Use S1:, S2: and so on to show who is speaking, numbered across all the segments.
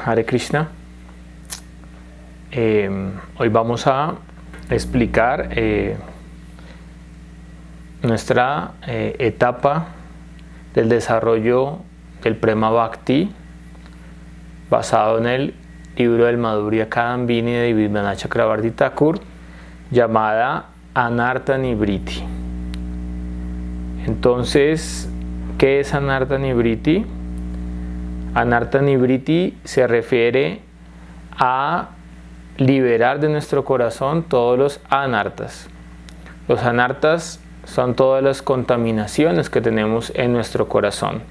S1: Hare Krishna. Hoy vamos a explicar nuestra etapa del desarrollo del Prema Bhakti basado en el libro del Madhurya Kadambini de Vibhanath Chakravarti Thakur, llamada Anartha Nivriti. Entonces, ¿qué es Anartha Nivriti? Anartha Nivriti se refiere a liberar de nuestro corazón todos los anartas. Los anartas son todas las contaminaciones que tenemos en nuestro corazón.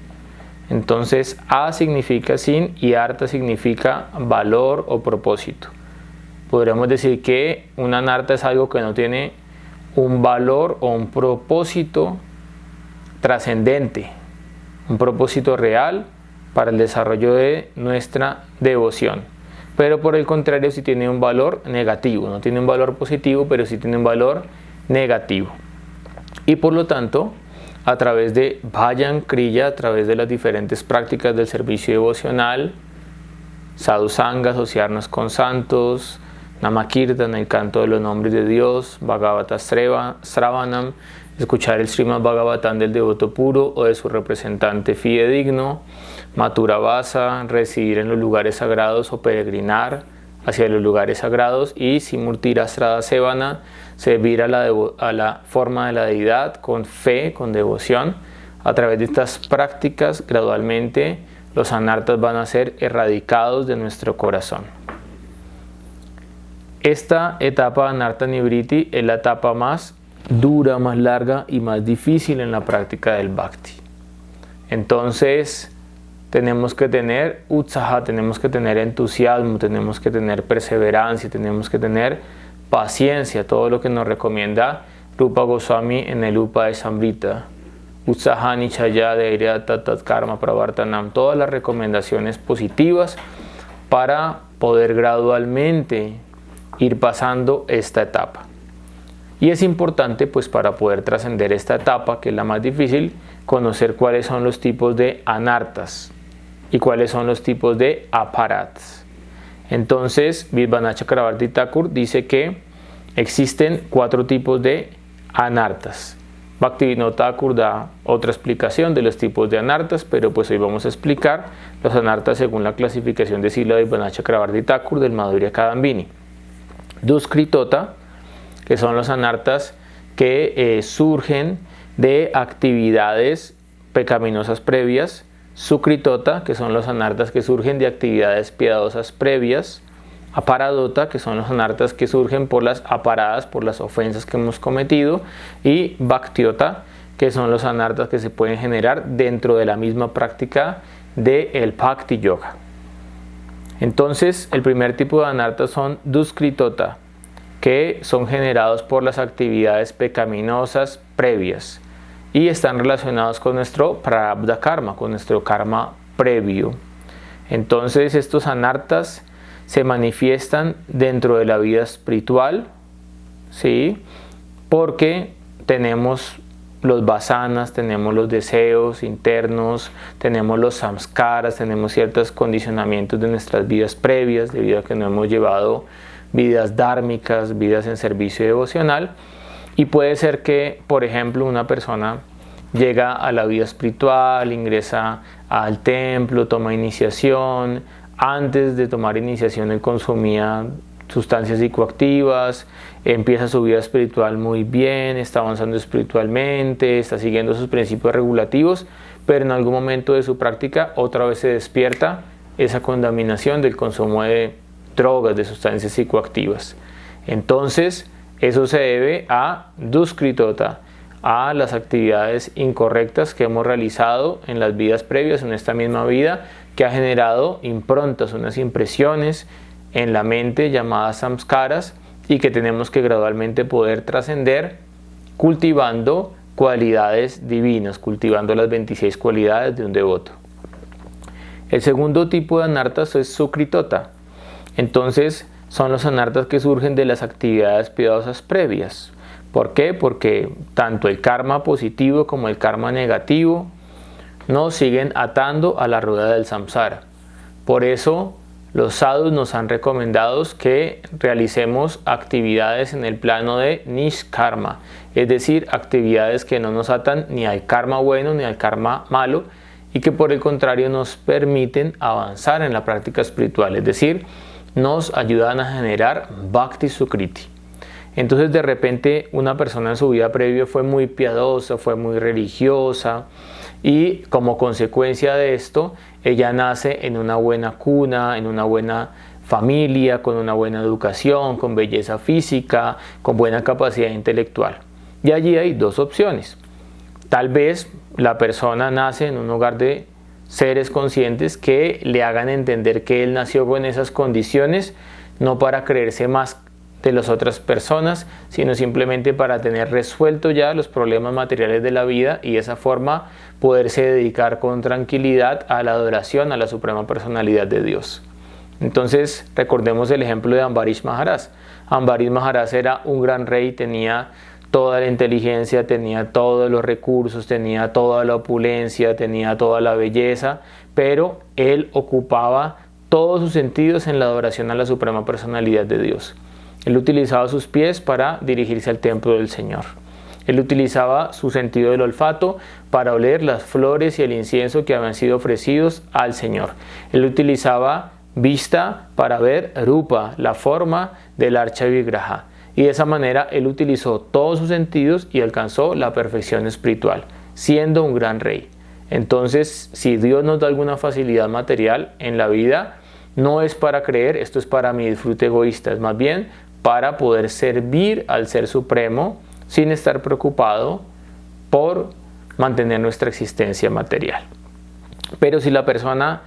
S1: Entonces, A significa sin y arta significa valor o propósito. Podríamos decir que un anarta es algo que no tiene un valor o un propósito trascendente, un propósito real para el desarrollo de nuestra devoción. Pero por el contrario, sí tiene un valor negativo, no tiene un valor positivo, pero sí tiene un valor negativo. Y por lo tanto, a través de Bhajan Kriya, a través de las diferentes prácticas del servicio devocional, Sadhu Sangha, asociarnos con santos, Namakirtan, el canto de los nombres de Dios, Bhagavata Sravanam, escuchar el Srimad Bhagavatam del devoto puro o de su representante fidedigno, Mathura Vasa, residir en los lugares sagrados o peregrinar hacia los lugares sagrados, y Simurtira Srada Sevana, servir a la forma de la deidad con fe, con devoción. A través de estas prácticas, gradualmente los anartas van a ser erradicados de nuestro corazón. Esta etapa de Anartha Nivriti es la etapa más dura, más larga y más difícil en la práctica del Bhakti. Entonces, tenemos que tener utsaha, tenemos que tener entusiasmo, tenemos que tener perseverancia, tenemos que tener paciencia, todo lo que nos recomienda Rupa Goswami en el Upadeshamrita. Utsaha nichaya dairyata tat karma pravartanam, todas las recomendaciones positivas para poder gradualmente ir pasando esta etapa. Y es importante, pues, para poder trascender esta etapa, que es la más difícil, conocer cuáles son los tipos de anartas y cuáles son los tipos de aparats. Entonces, Vibhanath Chakravarti Thakur dice que existen 4 tipos de anartas. Bhaktivinoda Thakur da otra explicación de los tipos de anartas, pero pues hoy vamos a explicar los anartas según la clasificación de Srila Vibhanath Chakravarti Thakur del Madhurya Kadambini. Duskritota, que son los anartas que surgen de actividades pecaminosas previas. Sukritota, que son los anartas que surgen de actividades piadosas previas. Aparadota, que son los anartas que surgen por las aparadas, por las ofensas que hemos cometido. Y Bhaktiota, que son los anartas que se pueden generar dentro de la misma práctica del Bhakti Yoga. Entonces, el primer tipo de anartas son Duskritota, que son generados por las actividades pecaminosas previas y están relacionados con nuestro prarabdha karma, con nuestro karma previo. Entonces, estos anartas se manifiestan dentro de la vida espiritual, ¿sí? Porque tenemos los vasanas, tenemos los deseos internos, tenemos los samskaras, tenemos ciertos condicionamientos de nuestras vidas previas, debido a que no hemos llevado vidas dármicas, vidas en servicio devocional. Y puede ser que, por ejemplo, una persona llega a la vida espiritual, ingresa al templo, toma iniciación. Antes de tomar iniciación, él consumía sustancias psicoactivas, empieza su vida espiritual muy bien, está avanzando espiritualmente, está siguiendo sus principios regulativos, pero en algún momento de su práctica otra vez se despierta esa contaminación del consumo de drogas, de sustancias psicoactivas. Entonces, eso se debe a Duskritota, a las actividades incorrectas que hemos realizado en las vidas previas, en esta misma vida, que ha generado improntas, unas impresiones en la mente llamadas samskaras, y que tenemos que gradualmente poder trascender cultivando cualidades divinas, cultivando las 26 cualidades de un devoto. El segundo tipo de anartas es Sukritota. Entonces, son los anartas que surgen de las actividades piadosas previas. ¿Por qué? Porque tanto el karma positivo como el karma negativo nos siguen atando a la rueda del samsara. Por eso los sadhus nos han recomendado que realicemos actividades en el plano de nishkarma, es decir, actividades que no nos atan ni al karma bueno ni al karma malo y que por el contrario nos permiten avanzar en la práctica espiritual, es decir, nos ayudan a generar bhakti sukriti. Entonces de repente una persona en su vida previa fue muy piadosa, fue muy religiosa y como consecuencia de esto ella nace en una buena cuna, en una buena familia, con una buena educación, con belleza física, con buena capacidad intelectual. Y allí hay dos opciones. Tal vez la persona nace en un hogar de seres conscientes que le hagan entender que él nació con esas condiciones, no para creerse más de las otras personas, sino simplemente para tener resuelto ya los problemas materiales de la vida y de esa forma poderse dedicar con tranquilidad a la adoración a la Suprema Personalidad de Dios. Entonces recordemos el ejemplo de Ambarish Maharaj. Ambarish Maharaj era un gran rey, tenía toda la inteligencia, tenía todos los recursos, tenía toda la opulencia, tenía toda la belleza, pero él ocupaba todos sus sentidos en la adoración a la Suprema Personalidad de Dios. Él utilizaba sus pies para dirigirse al templo del Señor. Él utilizaba su sentido del olfato para oler las flores y el incienso que habían sido ofrecidos al Señor. Él utilizaba vista para ver rupa, la forma del Archa Vigraha. Y de esa manera él utilizó todos sus sentidos y alcanzó la perfección espiritual, siendo un gran rey. Entonces, si Dios nos da alguna facilidad material en la vida, no es para creer, esto es para mi disfrute egoísta, es más bien para poder servir al Ser Supremo sin estar preocupado por mantener nuestra existencia material. Pero si la persona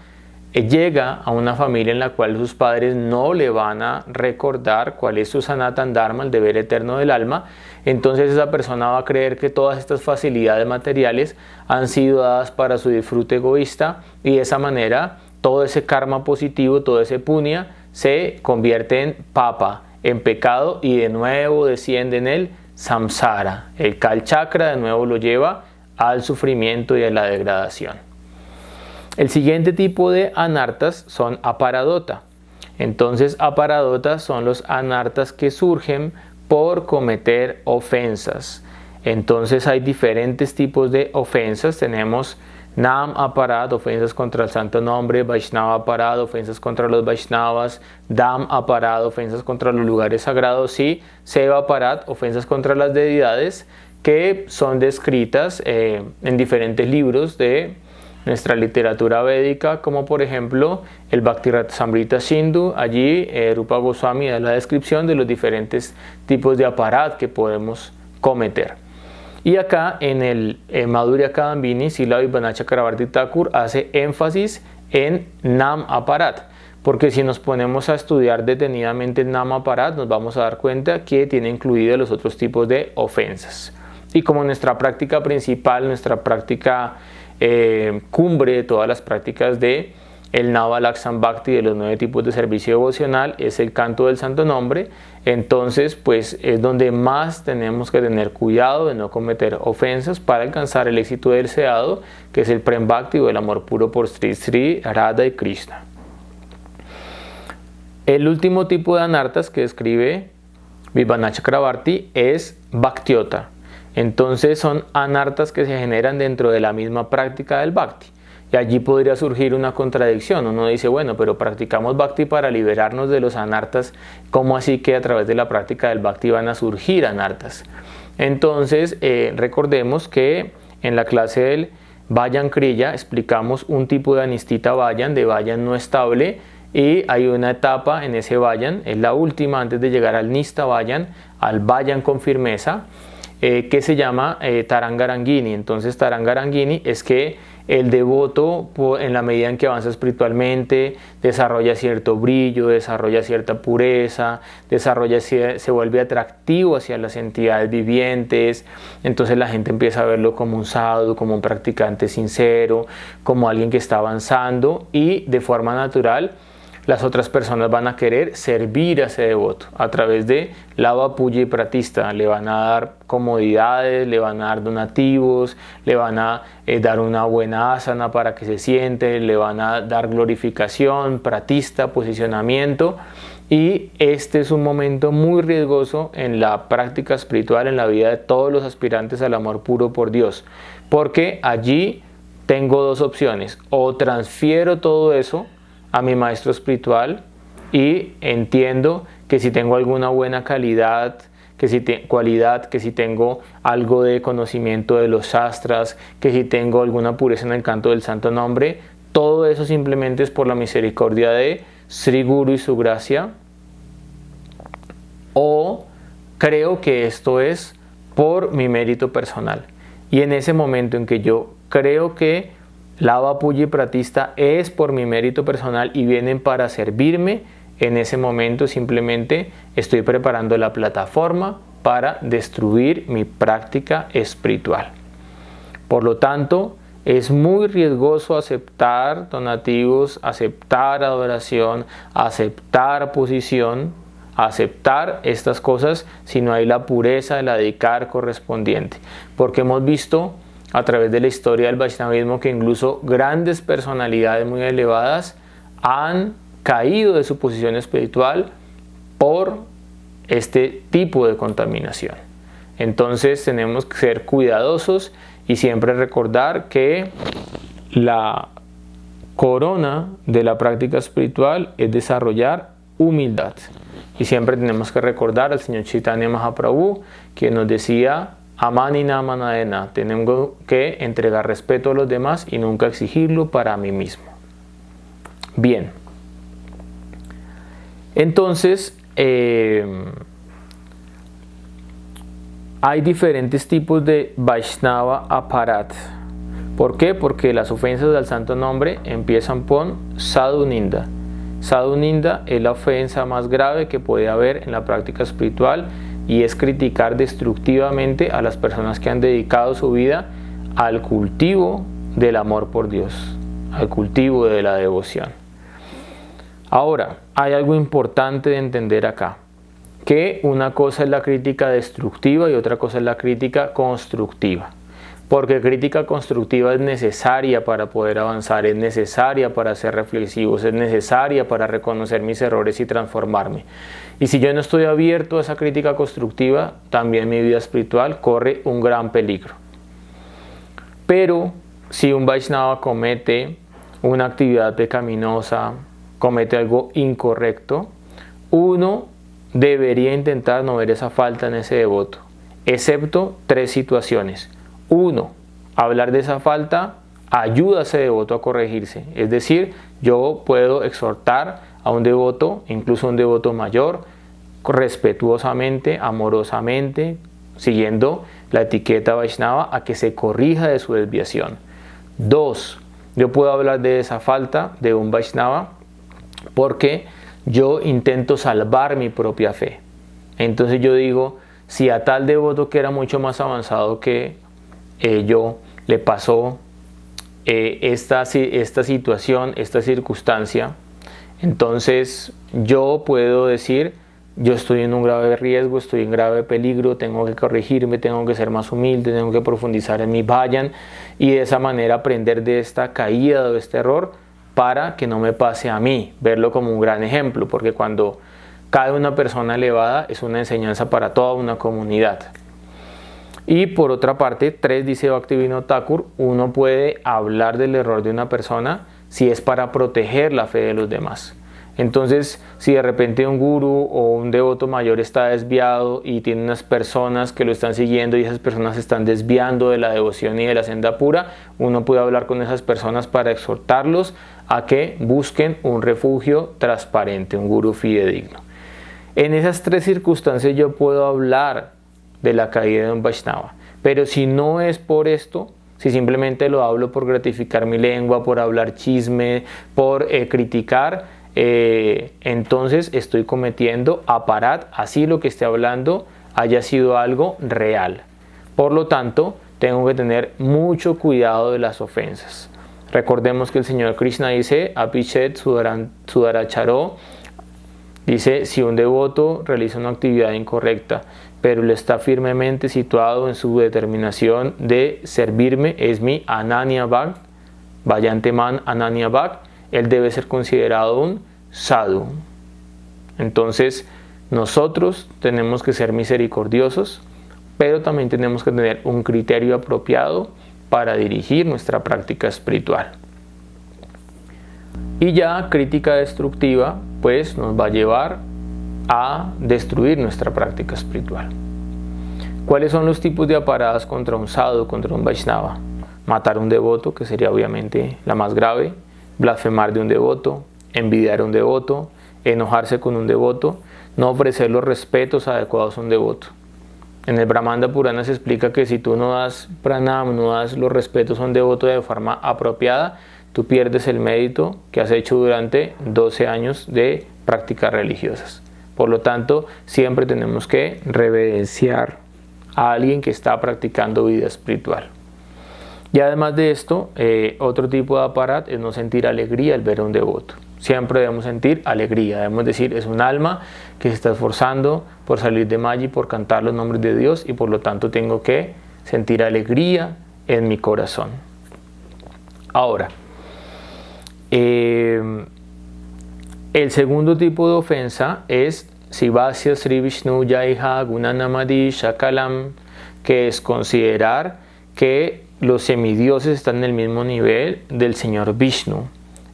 S1: llega a una familia en la cual sus padres no le van a recordar cuál es su Sanatan Dharma, el deber eterno del alma, entonces esa persona va a creer que todas estas facilidades materiales han sido dadas para su disfrute egoísta y de esa manera todo ese karma positivo, todo ese punya se convierte en papa, en pecado y de nuevo desciende en el samsara. El Kal Chakra de nuevo lo lleva al sufrimiento y a la degradación. El siguiente tipo de anartas son aparadota. Entonces aparadota son los anartas que surgen por cometer ofensas. Entonces hay diferentes tipos de ofensas. Tenemos Nam aparad, ofensas contra el santo nombre, Vaishnava aparad, ofensas contra los Vaishnavas, Dham aparad, ofensas contra los lugares sagrados y Seva aparad, ofensas contra las deidades, que son descritas en diferentes libros de nuestra literatura védica, como por ejemplo el Bhakti-Rasamrita Sindhu. Allí Rupa Goswami da la descripción de los diferentes tipos de aparad que podemos cometer. Y acá en el Madhurya Kadambini, Srila Vibhana Chakravarti Thakur hace énfasis en Nam Aparat, porque si nos ponemos a estudiar detenidamente el Nam Aparat, nos vamos a dar cuenta que tiene incluidos los otros tipos de ofensas. Y como nuestra práctica principal, nuestra práctica cumbre de todas las prácticas de el Nava Lakshman Bhakti, de los 9 tipos de servicio devocional, es el canto del santo nombre. Entonces pues es donde más tenemos que tener cuidado de no cometer ofensas para alcanzar el éxito deseado, que es el Prem Bhakti o el amor puro por Sri Sri, Radha y Krishna. El último tipo de anartas que describe Vibhana Chakravarti es Bhaktiota. Entonces son anartas que se generan dentro de la misma práctica del Bhakti. Y allí podría surgir una contradicción. Uno dice, bueno, pero practicamos Bhakti para liberarnos de los anartas. ¿Cómo así que a través de la práctica del Bhakti van a surgir anartas? Entonces, recordemos que en la clase del Vayan Kriya explicamos un tipo de anistita Vayan, de Vayan no estable. Y hay una etapa en ese Vayan, es la última antes de llegar al Nista Vayan, al Vayan con firmeza, que se llama Tarangarangini. Entonces Tarangarangini es que el devoto, en la medida en que avanza espiritualmente, desarrolla cierto brillo, desarrolla cierta pureza, se vuelve atractivo hacia las entidades vivientes. Entonces la gente empieza a verlo como un sadhu, como un practicante sincero, como alguien que está avanzando y de forma natural las otras personas van a querer servir a ese devoto a través de lava, puja y pratista. Le van a dar comodidades, le van a dar donativos, le van a dar una buena asana para que se siente, le van a dar glorificación, pratista, posicionamiento. Y este es un momento muy riesgoso en la práctica espiritual, en la vida de todos los aspirantes al amor puro por Dios, porque allí tengo dos opciones: o transfiero todo eso a mi maestro espiritual y entiendo que si tengo alguna buena calidad, que si tengo algo de conocimiento de los shastras, que si tengo alguna pureza en el canto del santo nombre, todo eso simplemente es por la misericordia de Sri Guru y su gracia, o creo que esto es por mi mérito personal. Y en ese momento en que yo creo que lava, puja y pratista es por mi mérito personal y vienen para servirme, en ese momento simplemente estoy preparando la plataforma para destruir mi práctica espiritual. Por lo tanto, es muy riesgoso aceptar donativos, aceptar adoración, aceptar posición, aceptar estas cosas si no hay la pureza de la dedicar correspondiente. Porque hemos visto a través de la historia del Vaishnavismo que incluso grandes personalidades muy elevadas han caído de su posición espiritual por este tipo de contaminación. Entonces tenemos que ser cuidadosos y siempre recordar que la corona de la práctica espiritual es desarrollar humildad. Y siempre tenemos que recordar al Señor Chaitanya Mahaprabhu, que nos decía: Amani namanadena, tenemos que entregar respeto a los demás y nunca exigirlo para mí mismo. Bien, entonces hay diferentes tipos de Vaishnava aparat. ¿Por qué? Porque las ofensas al santo nombre empiezan con sadhu ninda. Sadhu ninda es la ofensa más grave que puede haber en la práctica espiritual, y es criticar destructivamente a las personas que han dedicado su vida al cultivo del amor por Dios, al cultivo de la devoción. Ahora, hay algo importante de entender acá, que una cosa es la crítica destructiva y otra cosa es la crítica constructiva. Porque crítica constructiva es necesaria para poder avanzar, es necesaria para ser reflexivos, es necesaria para reconocer mis errores y transformarme. Y si yo no estoy abierto a esa crítica constructiva, también mi vida espiritual corre un gran peligro. Pero si un Vaishnava comete una actividad pecaminosa, comete algo incorrecto, uno debería intentar no ver esa falta en ese devoto, excepto tres situaciones. 1. Hablar de esa falta ayuda a ese devoto a corregirse. Es decir, yo puedo exhortar a un devoto, incluso a un devoto mayor, respetuosamente, amorosamente, siguiendo la etiqueta Vaishnava, a que se corrija de su desviación. 2. Yo puedo hablar de esa falta de un Vaishnava porque yo intento salvar mi propia fe. Entonces yo digo, si a tal devoto que era mucho más avanzado que yo le pasó esta situación, esta circunstancia, entonces yo puedo decir: yo estoy en un grave riesgo, estoy en grave peligro, tengo que corregirme, tengo que ser más humilde, tengo que profundizar en mi bhajan, y de esa manera aprender de esta caída o de este error para que no me pase a mí, verlo como un gran ejemplo, porque cuando cae una persona elevada es una enseñanza para toda una comunidad. Y por otra parte, 3, dice Bhaktivinoda Thakur, uno puede hablar del error de una persona si es para proteger la fe de los demás. Entonces, si de repente un gurú o un devoto mayor está desviado y tiene unas personas que lo están siguiendo y esas personas se están desviando de la devoción y de la senda pura, uno puede hablar con esas personas para exhortarlos a que busquen un refugio transparente, un gurú fidedigno. En esas 3 circunstancias yo puedo hablar de la caída de un Vaishnava. Pero si no es por esto, si simplemente lo hablo por gratificar mi lengua, por hablar chisme, por criticar, entonces estoy cometiendo aparat, así lo que esté hablando haya sido algo real. Por lo tanto, tengo que tener mucho cuidado de las ofensas. Recordemos que el Señor Krishna dice, Apichet Sudaracharo, dice, si un devoto realiza una actividad incorrecta, pero él está firmemente situado en su determinación de servirme, es mi Ananya Bhakt, Vayanteman Ananya Bhakt, él debe ser considerado un sadhu. Entonces, nosotros tenemos que ser misericordiosos, pero también tenemos que tener un criterio apropiado para dirigir nuestra práctica espiritual. Y ya crítica destructiva, pues nos va a llevar a destruir nuestra práctica espiritual. ¿Cuáles son los tipos de aparadas contra un sadhu, contra un Vaishnava? Matar a un devoto, que sería obviamente la más grave, blasfemar de un devoto, envidiar a un devoto, enojarse con un devoto, no ofrecer los respetos adecuados a un devoto. En el Brahmanda Purana se explica que si tú no das pranam, no das los respetos a un devoto de forma apropiada, tú pierdes el mérito que has hecho durante 12 años de prácticas religiosas. Por lo tanto, siempre tenemos que reverenciar a alguien que está practicando vida espiritual. Y además de esto, otro tipo de aparat es no sentir alegría al ver a un devoto. Siempre debemos sentir alegría, debemos decir, es un alma que se está esforzando por salir de Maya y por cantar los nombres de Dios, y por lo tanto tengo que sentir alegría en mi corazón. Ahora, el segundo tipo de ofensa es Sivasya Sri Vishnu Jaiha Gunanamadi Shakalam, que es considerar que los semidioses están en el mismo nivel del Señor Vishnu.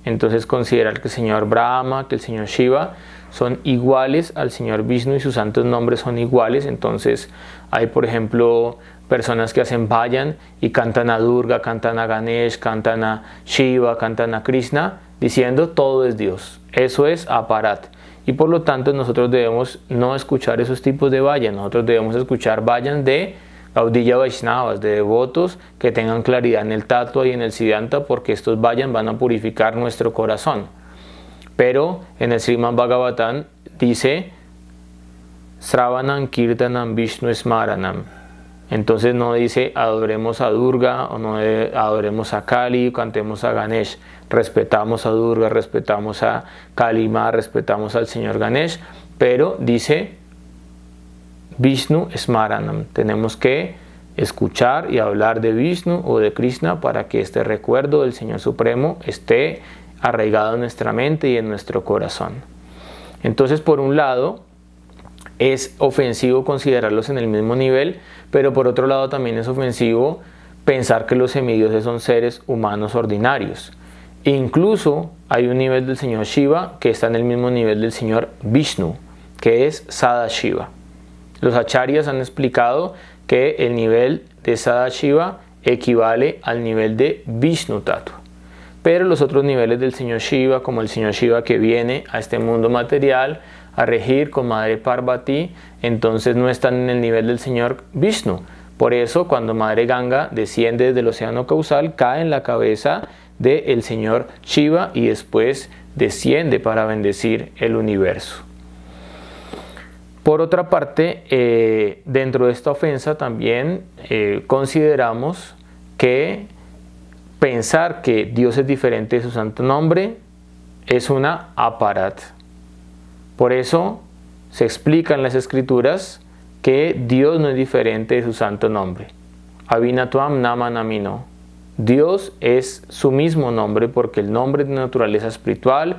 S1: Entonces considerar que el Señor Brahma, que el Señor Shiva son iguales al Señor Vishnu y sus santos nombres son iguales. Entonces hay, por ejemplo, personas que hacen bhajan y cantan a Durga, cantan a Ganesh, cantan a Shiva, cantan a Krishna, diciendo todo es Dios. Eso es aparat. Y por lo tanto nosotros debemos no escuchar esos tipos de bhajan. Nosotros debemos escuchar bhajan de Gaudiya Vaishnavas, de devotos que tengan claridad en el tattva y en el siddhanta, porque estos bhajan van a purificar nuestro corazón. Pero en el Srimad Bhagavatam dice Sravanam Kirtanam Vishnu Smaranam. Entonces no dice adoremos a Durga o no adoremos a Kali, cantemos a Ganesh. Respetamos a Durga, respetamos a Kali Ma, respetamos al Señor Ganesh, pero dice Vishnu Smaranam. Tenemos que escuchar y hablar de Vishnu o de Krishna para que este recuerdo del Señor Supremo esté arraigado en nuestra mente y en nuestro corazón. Entonces, por un lado, es ofensivo considerarlos en el mismo nivel, pero por otro lado también es ofensivo pensar que los semidioses son seres humanos ordinarios. Incluso hay un nivel del Señor Shiva que está en el mismo nivel del Señor Vishnu, que es Sadashiva. Los acharyas han explicado que el nivel de Sadashiva equivale al nivel de Vishnu Tattva. Pero los otros niveles del Señor Shiva, como el Señor Shiva que viene a este mundo material a regir con Madre Parvati, entonces no están en el nivel del Señor Vishnu. Por eso, cuando Madre Ganga desciende desde el océano causal, cae en la cabeza del Señor Shiva y después desciende para bendecir el universo. Por otra parte, dentro de esta ofensa también consideramos que pensar que Dios es diferente de su santo nombre es una aparat. Por eso se explica en las escrituras que Dios no es diferente de su santo nombre. Avinatuam nama namino. Dios es su mismo nombre porque el nombre es de naturaleza espiritual,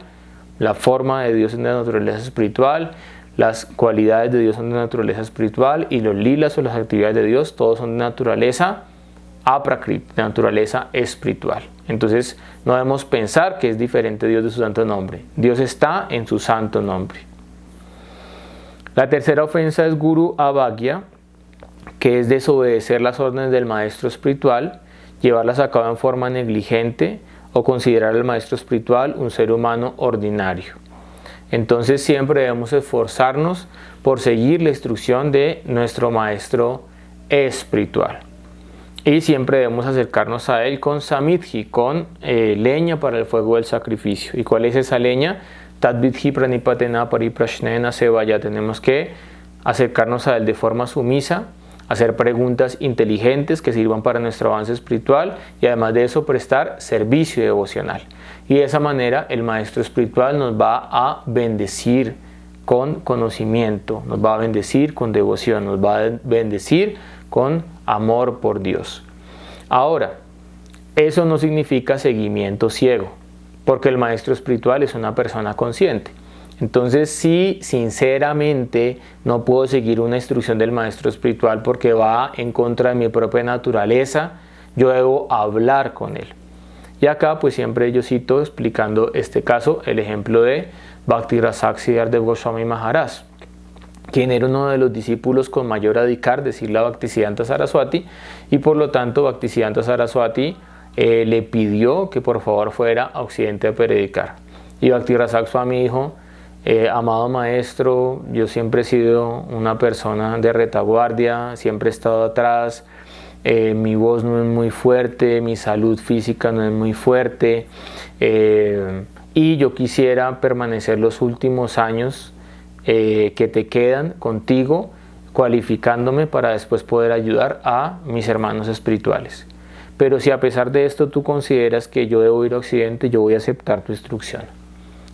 S1: la forma de Dios es de naturaleza espiritual, las cualidades de Dios son de naturaleza espiritual y los lilas o las actividades de Dios todos son de naturaleza aprakrit, de naturaleza espiritual. Entonces no debemos pensar que es diferente Dios de su santo nombre. Dios está en su santo nombre. La tercera ofensa es Guru Avagya, que es desobedecer las órdenes del maestro espiritual, llevarlas a cabo en forma negligente o considerar al maestro espiritual un ser humano ordinario. Entonces siempre debemos esforzarnos por seguir la instrucción de nuestro maestro espiritual. Y siempre debemos acercarnos a él con samidhi, con leña para el fuego del sacrificio. ¿Y cuál es esa leña? Tadvidhi pranipatena pariprashnena sevaya. Tenemos que acercarnos a él de forma sumisa, hacer preguntas inteligentes que sirvan para nuestro avance espiritual y además de eso prestar servicio devocional. Y de esa manera el maestro espiritual nos va a bendecir con conocimiento, nos va a bendecir con devoción, nos va a bendecir con amor por Dios. Ahora, eso no significa seguimiento ciego, porque el maestro espiritual es una persona consciente. Entonces, si sinceramente no puedo seguir una instrucción del maestro espiritual porque va en contra de mi propia naturaleza, yo debo hablar con él. Y acá pues siempre yo cito, explicando este caso, el ejemplo de Bhakti Rasak Siddhartha Goswami Maharaj, quien era uno de los discípulos con mayor adhikar de Srila Bhaktisiddhanta Saraswati, y por lo tanto Bhaktisiddhanta Saraswati le pidió que por favor fuera a Occidente a predicar. Y Bhakti Rasak Swami dijo: amado maestro, yo siempre he sido una persona de retaguardia, siempre he estado atrás, mi voz no es muy fuerte, mi salud física no es muy fuerte, y yo quisiera permanecer los últimos años que te quedan contigo, cualificándome para después poder ayudar a mis hermanos espirituales. Pero si a pesar de esto tú consideras que yo debo ir a Occidente, yo voy a aceptar tu instrucción.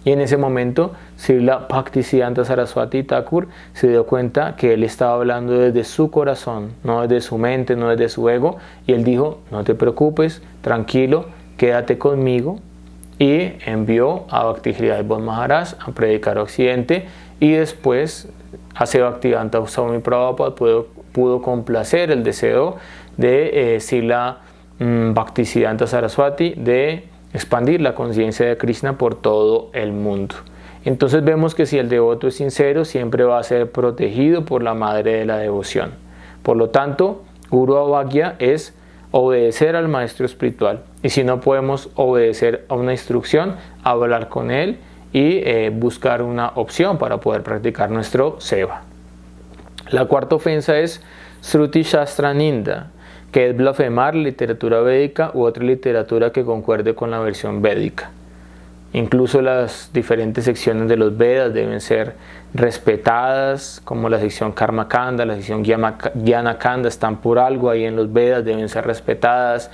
S1: Y en ese momento, Srila Bhaktisiddhanta Saraswati Thakur se dio cuenta que él estaba hablando desde su corazón, no desde su mente, no desde su ego. Y él dijo: no te preocupes, tranquilo, quédate conmigo. Y envió a Bhakti Hridaya Maharaj a predicar a Occidente. Y después, Bhaktivedanta Swami Prabhupada pudo complacer el deseo de Srila Bhaktisiddhanta Saraswati de expandir la conciencia de Krishna por todo el mundo. Entonces vemos que si el devoto es sincero, siempre va a ser protegido por la madre de la devoción. Por lo tanto, Guru Avagya es obedecer al maestro espiritual. Y si no podemos obedecer a una instrucción, hablar con él y buscar una opción para poder practicar nuestro seva. La cuarta ofensa es Sruti Shastra Ninda, que es blasfemar literatura védica u otra literatura que concuerde con la versión védica. Incluso las diferentes secciones de los Vedas deben ser respetadas, como la sección Karma Kanda, la sección Jnana Kanda, están por algo ahí en los Vedas, deben ser respetadas.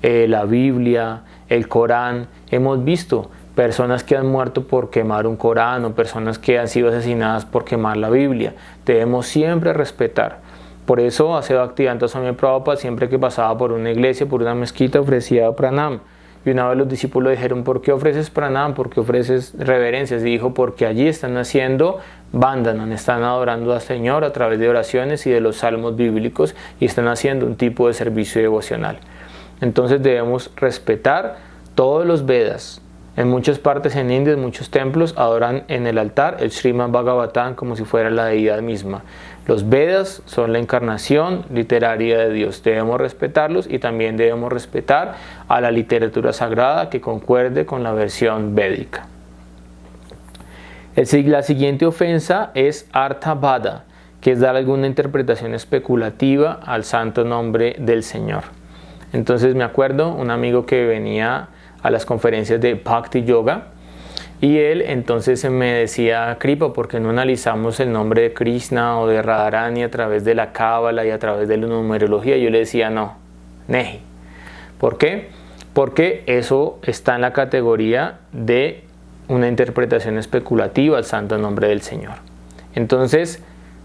S1: La Biblia, el Corán, hemos visto personas que han muerto por quemar un Corán o personas que han sido asesinadas por quemar la Biblia. Debemos siempre respetar. Por eso, Bhaktivedanta Swami Prabhupada, siempre que pasaba por una iglesia, por una mezquita, ofrecía pranam. Y una vez los discípulos dijeron: ¿por qué ofreces pranam? ¿Por qué ofreces reverencias? Y dijo: porque allí están haciendo vandanan, están adorando al Señor a través de oraciones y de los salmos bíblicos, y están haciendo un tipo de servicio devocional. Entonces debemos respetar todos los Vedas. En muchas partes en India, en muchos templos, adoran en el altar el Srimad Bhagavatam como si fuera la deidad misma. Los Vedas son la encarnación literaria de Dios. Debemos respetarlos y también debemos respetar a la literatura sagrada que concuerde con la versión védica. La siguiente ofensa es Artha-vada, que es dar alguna interpretación especulativa al santo nombre del Señor. Entonces me acuerdo un amigo que venía a las conferencias de Bhakti Yoga, y él entonces me decía: Kripa, ¿por qué no analizamos el nombre de Krishna o de Radharani a través de la Cábala y a través de la numerología? Yo le decía: no, Neji. ¿Por qué? Porque eso está en la categoría de una interpretación especulativa al santo nombre del Señor. Entonces,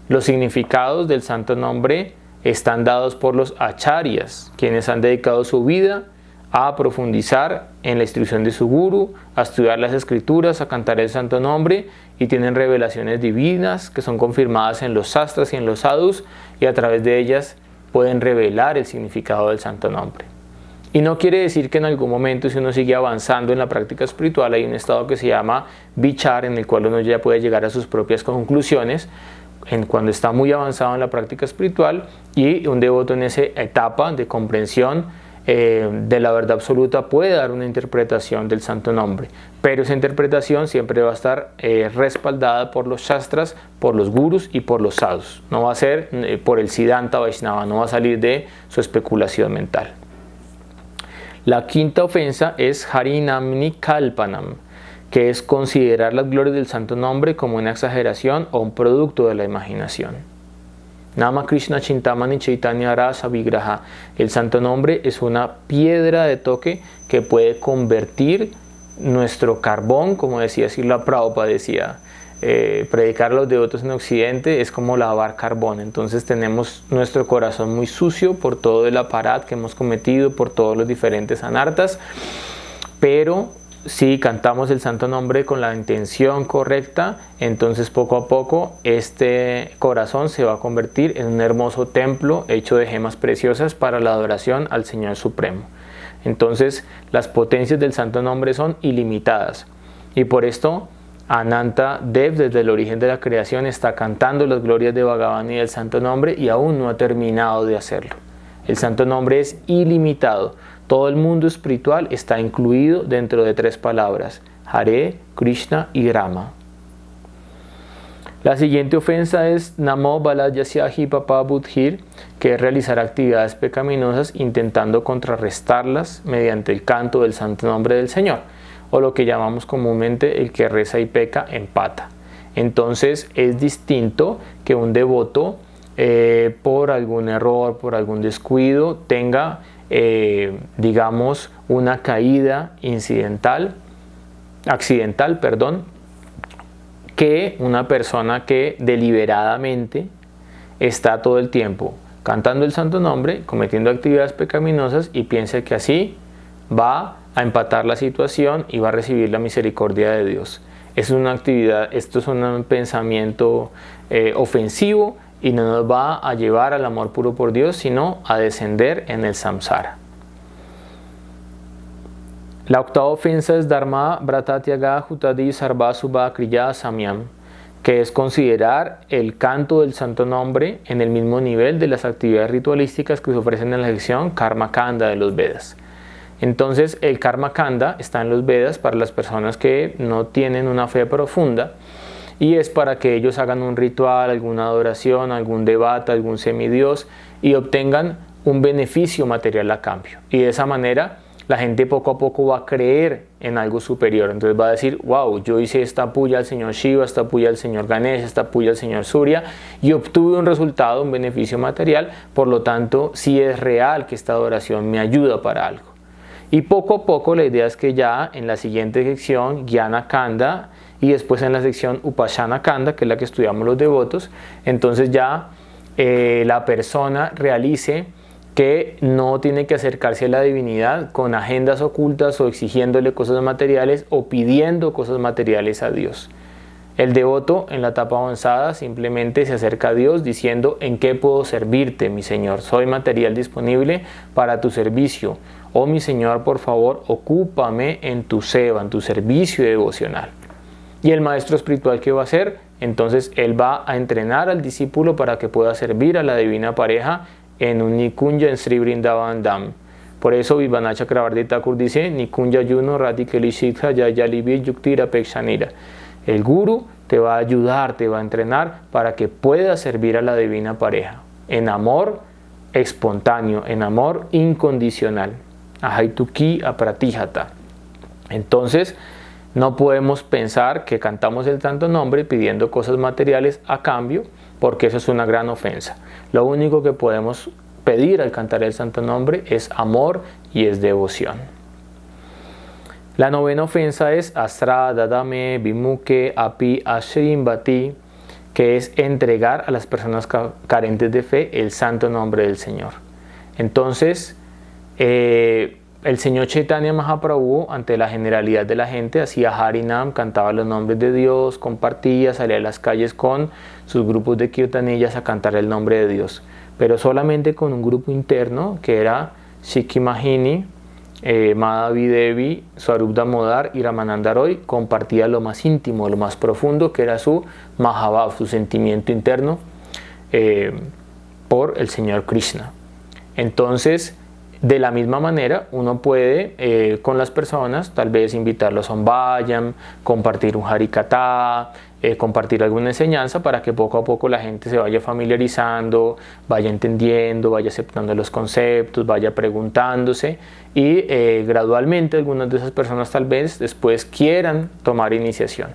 S1: los significados del santo nombre están dados por los acharyas, quienes han dedicado su vida a profundizar en la instrucción de su guru, a estudiar las escrituras, a cantar el santo nombre, y tienen revelaciones divinas que son confirmadas en los sastras y en los sadhus, y a través de ellas pueden revelar el significado del santo nombre. Y no quiere decir que en algún momento, si uno sigue avanzando en la práctica espiritual, hay un estado que se llama vichar, en el cual uno ya puede llegar a sus propias conclusiones, cuando está muy avanzado en la práctica espiritual, y un devoto en esa etapa de comprensión de la verdad absoluta puede dar una interpretación del santo nombre, pero esa interpretación siempre va a estar respaldada por los shastras, por los gurus y por los sadhus. No va a ser por el Siddhanta Vaishnava, no va a salir de su especulación mental. La quinta ofensa es Harinamni Kalpanam, que es considerar las glorias del santo nombre como una exageración o un producto de la imaginación. Nama Krishna Chintamani Chaitanya Rasa Vigraha. El santo nombre es una piedra de toque que puede convertir nuestro carbón, como decía Srila Prabhupada, decía, predicar a los devotos en Occidente es como lavar carbón. Entonces tenemos nuestro corazón muy sucio por todo el aparat que hemos cometido, por todos los diferentes anartas, pero si cantamos el santo nombre con la intención correcta, entonces poco a poco este corazón se va a convertir en un hermoso templo hecho de gemas preciosas para la adoración al Señor Supremo. Entonces las potencias del santo nombre son ilimitadas, y por esto Ananta Dev desde el origen de la creación está cantando las glorias de Bhagavan y del santo nombre, y aún no ha terminado de hacerlo. El santo nombre es ilimitado. Todo el mundo espiritual está incluido dentro de 3 palabras: Hare, Krishna y Rama. La siguiente ofensa es Namo Balayasyahi Papa Budhir, que es realizar actividades pecaminosas intentando contrarrestarlas mediante el canto del santo nombre del Señor, o lo que llamamos comúnmente el que reza y peca empata. Entonces es distinto que un devoto por algún error, por algún descuido, tenga digamos una caída accidental, que una persona que deliberadamente está todo el tiempo cantando el santo nombre, cometiendo actividades pecaminosas, y piensa que así va a empatar la situación y va a recibir la misericordia de Dios. Esto es un pensamiento ofensivo, y no nos va a llevar al amor puro por Dios, sino a descender en el samsara. La octava ofensa es Dharma Vratatyaga Hutadi Sarva Subha Kriya Samyam, que es considerar el canto del santo nombre en el mismo nivel de las actividades ritualísticas que se ofrecen en la sección Karma Kanda de los Vedas. Entonces el Karma Kanda está en los Vedas para las personas que no tienen una fe profunda, y es para que ellos hagan un ritual, alguna adoración, algún devata, algún semidios, y obtengan un beneficio material a cambio. Y de esa manera la gente poco a poco va a creer en algo superior. Entonces va a decir: wow, yo hice esta puya al señor Shiva, esta puya al señor Ganesha, esta puya al señor Surya, y obtuve un resultado, un beneficio material. Por lo tanto, sí es real que esta adoración me ayuda para algo. Y poco a poco la idea es que ya en la siguiente sección, Jnana Kanda, y después en la sección Upasana Kanda, que es la que estudiamos los devotos, entonces ya la persona realice que no tiene que acercarse a la divinidad con agendas ocultas o exigiéndole cosas materiales o pidiendo cosas materiales a Dios. El devoto en la etapa avanzada simplemente se acerca a Dios diciendo: ¿en qué puedo servirte, mi Señor? Soy material disponible para tu servicio. Oh mi Señor, por favor, ocúpame en tu seva, en tu servicio devocional. Y el maestro espiritual, ¿qué va a hacer? Entonces él va a entrenar al discípulo para que pueda servir a la divina pareja en un Nikunja en Sri Vrindavan Dham. Por eso Vibhana Chakravarti Thakur dice: Nikunja Yuno Rati Kelishikha Yayalibi Yuktira Pekshanira. El guru te va a ayudar, te va a entrenar para que puedas servir a la divina pareja en amor espontáneo, en amor incondicional. Ahaituki apratijata. Entonces no podemos pensar que cantamos el santo nombre pidiendo cosas materiales a cambio, porque eso es una gran ofensa. Lo único que podemos pedir al cantar el santo nombre es amor y es devoción. La novena ofensa es Astra Dadame Vimuke Api Ashrimbati, que es entregar a las personas carentes de fe el santo nombre del Señor. Entonces, el Señor Chaitanya Mahaprabhu, ante la generalidad de la gente, hacía Harinam, cantaba los nombres de Dios, compartía, salía a las calles con sus grupos de kirtanillas a cantar el nombre de Dios, pero solamente con un grupo interno que era Shikimahini, Madhavi Devi, Swarup Damodar y Ramananda Roy. Compartía lo más íntimo, lo más profundo, que era su Mahabhav, su sentimiento interno por el Señor Krishna. Entonces, de la misma manera, uno puede con las personas tal vez invitarlos a un Vayam, compartir un Harikatha, compartir alguna enseñanza para que poco a poco la gente se vaya familiarizando, vaya entendiendo, vaya aceptando los conceptos, vaya preguntándose, y gradualmente algunas de esas personas tal vez después quieran tomar iniciación.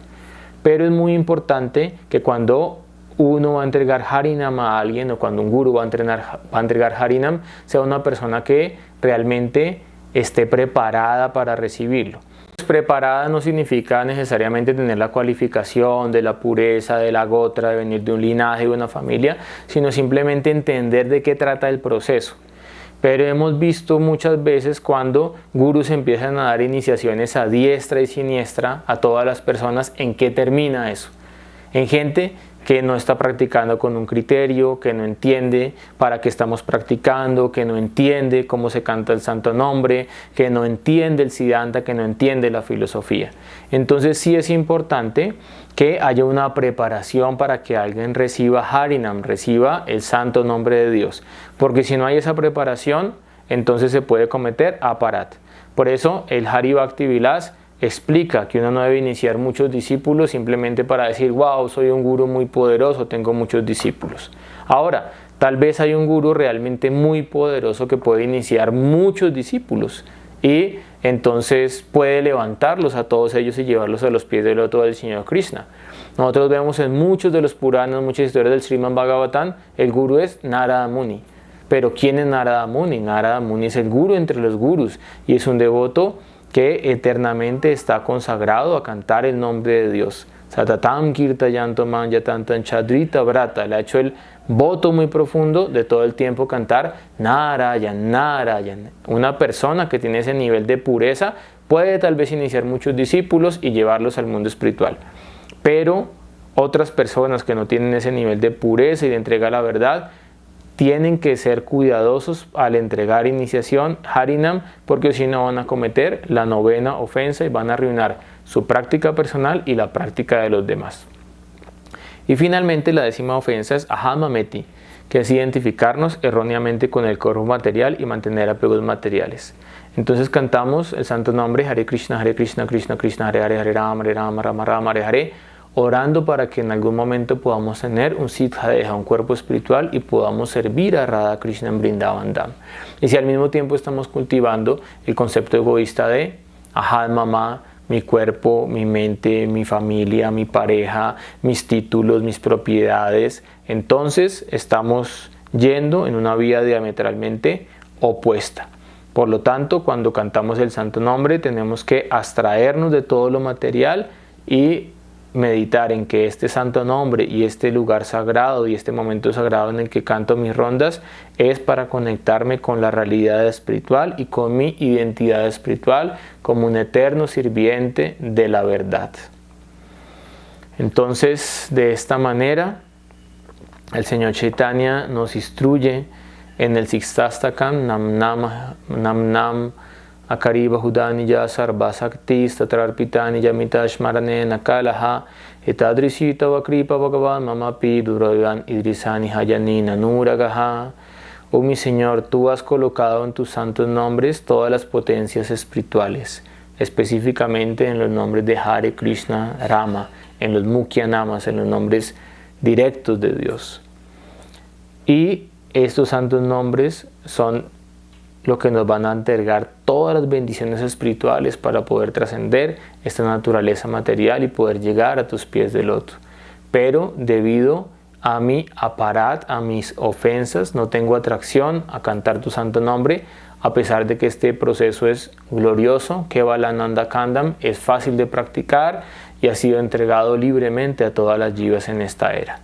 S1: Pero es muy importante que cuando uno va a entregar Harinam a alguien, o cuando un guru va a entregar Harinam, sea una persona que realmente esté preparada para recibirlo. Preparada no significa necesariamente tener la cualificación de la pureza, de la gotra, de venir de un linaje, de una familia, sino simplemente entender de qué trata el proceso. Pero hemos visto muchas veces cuando gurús empiezan a dar iniciaciones a diestra y siniestra a todas las personas, ¿en qué termina eso? En gente que no está practicando con un criterio, que no entiende para qué estamos practicando, que no entiende cómo se canta el santo nombre, que no entiende el Siddhanta, que no entiende la filosofía. Entonces sí es importante que haya una preparación para que alguien reciba Harinam, reciba el santo nombre de Dios. Porque si no hay esa preparación, entonces se puede cometer aparat. Por eso el Hari Bhakti Vilas explica que uno no debe iniciar muchos discípulos simplemente para decir, wow, soy un gurú muy poderoso, tengo muchos discípulos. Ahora, tal vez hay un gurú realmente muy poderoso que puede iniciar muchos discípulos y entonces puede levantarlos a todos ellos y llevarlos a los pies del loto del Señor Krishna. Nosotros vemos en muchos de los Puranas, muchas historias del Srimad Bhagavatam, el gurú es Narada Muni. Pero ¿quién es Narada Muni? Narada Muni es el gurú entre los gurús y es un devoto que eternamente está consagrado a cantar el nombre de Dios. Satatam kirtayanto manyatantan chadrita brata. Le ha hecho el voto muy profundo de todo el tiempo cantar Narayan, Narayan. Una persona que tiene ese nivel de pureza puede tal vez iniciar muchos discípulos y llevarlos al mundo espiritual. Pero otras personas que no tienen ese nivel de pureza y de entrega a la verdad, tienen que ser cuidadosos al entregar iniciación Harinam, porque si no van a cometer la 9ª ofensa y van a arruinar su práctica personal y la práctica de los demás. Y finalmente la 10ª ofensa es Ahamameti, que es identificarnos erróneamente con el cuerpo material y mantener apegos materiales. Entonces cantamos el santo nombre Hare Krishna, Krishna Krishna, Hare Hare, Hare Rama, Rama Rama, Hare Hare, orando para que en algún momento podamos tener un Siddhadeha, un cuerpo espiritual, y podamos servir a Radha Krishna en Vrindavan Dham. Y si al mismo tiempo estamos cultivando el concepto egoísta de Aham Mama, mi cuerpo, mi mente, mi familia, mi pareja, mis títulos, mis propiedades, entonces estamos yendo en una vía diametralmente opuesta. Por lo tanto, cuando cantamos el santo nombre tenemos que abstraernos de todo lo material y meditar en que este santo nombre y este lugar sagrado y este momento sagrado en el que canto mis rondas es para conectarme con la realidad espiritual y con mi identidad espiritual como un eterno sirviente de la verdad. Entonces, de esta manera, el Señor Chaitanya nos instruye en el Sikshastakam Nam Nam Akari Bahudani Ya Sarvasakti Statrarpitani Yamita Shmarane Nakalaha Etadrisita Vakripa Bhagavan Mamapi Duravan Idrisani Hayani Nanuragaha. Oh mi Señor, tú has colocado en tus santos nombres todas las potencias espirituales, específicamente en los nombres de Hare Krishna Rama, en los Mukhya Namas, en los nombres directos de Dios. Y estos santos nombres son lo que nos van a entregar todas las bendiciones espirituales para poder trascender esta naturaleza material y poder llegar a tus pies de loto. Pero debido a mi aparat, a mis ofensas, no tengo atracción a cantar tu santo nombre, a pesar de que este proceso es glorioso, Kevalananda Kandam, es fácil de practicar y ha sido entregado libremente a todas las jivas en esta era.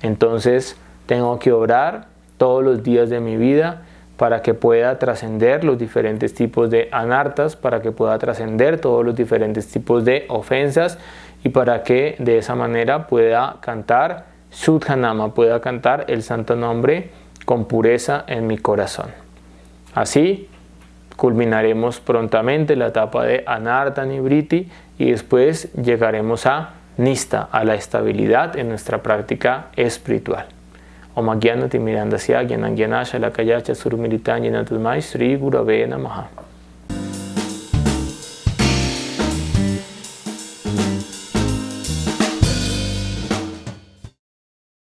S1: Entonces tengo que orar todos los días de mi vida para que pueda trascender los diferentes tipos de anartas, para que pueda trascender todos los diferentes tipos de ofensas y para que de esa manera pueda cantar Sudhanama, pueda cantar el santo nombre con pureza en mi corazón. Así culminaremos prontamente la etapa de Anarta Nivriti y después llegaremos a Nista, a la estabilidad en nuestra práctica espiritual. Om Agyanati Mirandasya Gyanangyana Shalakaya Surmilitan Yanatasmai Sri Gurave Namaha.